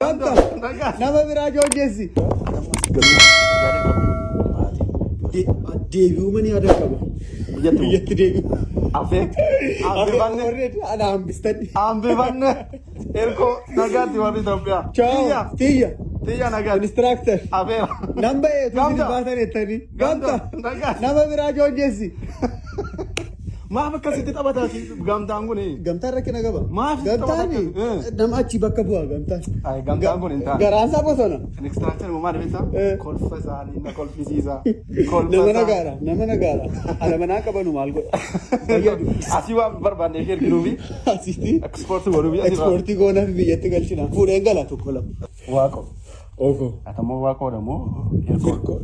Nama biraa joojjessi. Deebi'uu mani yaada qaba. Biyyatti deebi'u. Ambeefanne. Ana hambistadhi. Ambeefanne. Ergo nagaatti warri Itoophiyaa. Ciao. Tiyya. Tiyya nagaatti. Instructor. Afeera. Namba eetu baatan ettanii. Gamta. Nama biraa joojjessi. Maaf akkasitti taphataati gamtaan kun? Gamtaan rakkina qaba. Maaf gamtaan nama achi bakka bu'a gamtaan. Gamtaan kun hin taane. Garaansaa bosona. Instructor maal beektaa? Kolfa isaanii na kolfisiisa. Nama nagaadha. Ala manaa qabanu maal godha? Asii waan barbaanne ishee erginuufi. Asitti. Ekspoortii godhuufi. Ekspoortii goonaaf biyyatti galchina. Fuudheen gala tokko lama. Waaqo. Oko. Atamoo waaqoodha moo hirkoo?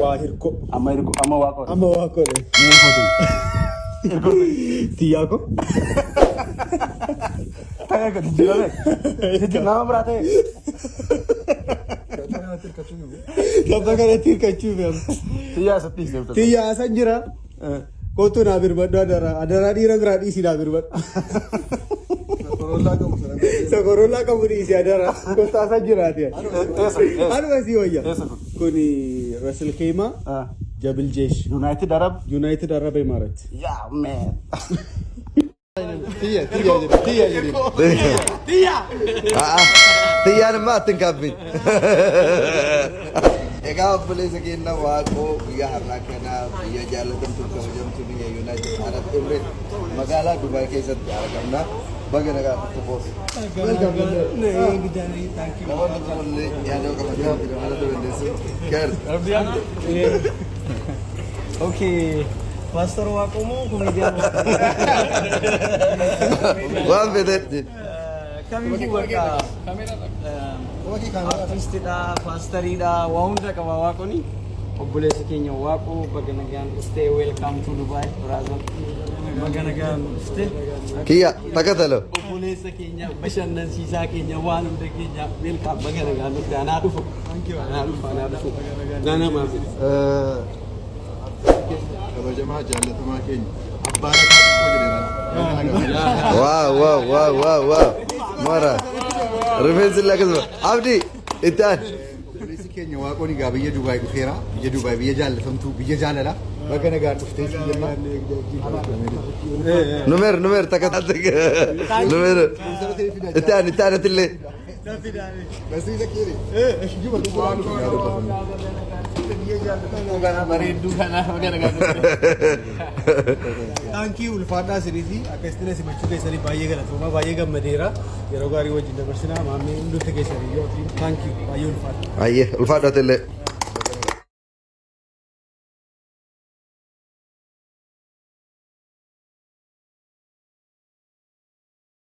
Waa hirkoo. Amma hirkoo amma waaqoodha. Amma waaqoodha. Tiyaako. Taya gadi jirame. Nama biraa ta'e. Tapha kanatti hirkachuu beeku. Tiyyaa asatti hin Tiyyaa asan jira. Kootu naa birbadhu adaraa dhiira biraa dhiisii naa birbadhu. Sokorollaa qabu dhiisii adaraa. Kootu asan jiraati. Anuma sii wayya. Kuni Rasul Keema. Jabil Jesh. United Arab Emirates. Yeah, man. Tiya. Tiya nama tingkapin. Eka boleh sekian waktu biar harga kena biar jalan tentu jam tu biar United Arab Emirates. Magala Dubai ke set harga bagaimana tu bos? Welcome. Nee, bidani. Thank you. Nama tu boleh ya ada kawan kita mana tu bendesi. Ker. Okay. Pastor wako mo comedian mo. Wah bedet. Kami po ka. Artista, pastorida, wanda ka wako ni. Obule sa kinyo wako paganagan stay welcome to Dubai, brother. Maganagan stay. Kia, takatalo. Obule sa kinyo basyanan si sa kinyo wanum de kinyo welcome maganagan dana du. Thank you. Dana ma. Kabajamah jalan sama Kenya. Abara kau jadi Wow. Marah. Referensi lagi tu. Abdi, itan. Polisi Kenya wah kau ni gak biaya Dubai tu kira. Biaya Dubai biaya jalan, tentu biaya jalan lah. Bagaimana gak tu stage jalan? Numer takat. Numer. Itan tile. Masih sekiri. Jumpa tu orang. Thank you ulfaadhaa sirriitii akka istiin asii machuu keessanii baay'ee galatooma baay'ee gammadeera yeroo gaarii wajjin dabarsinaa maammee hundumti keessanii yoo thank you baay'ee ulfaadha. Ulfaadhaa tille.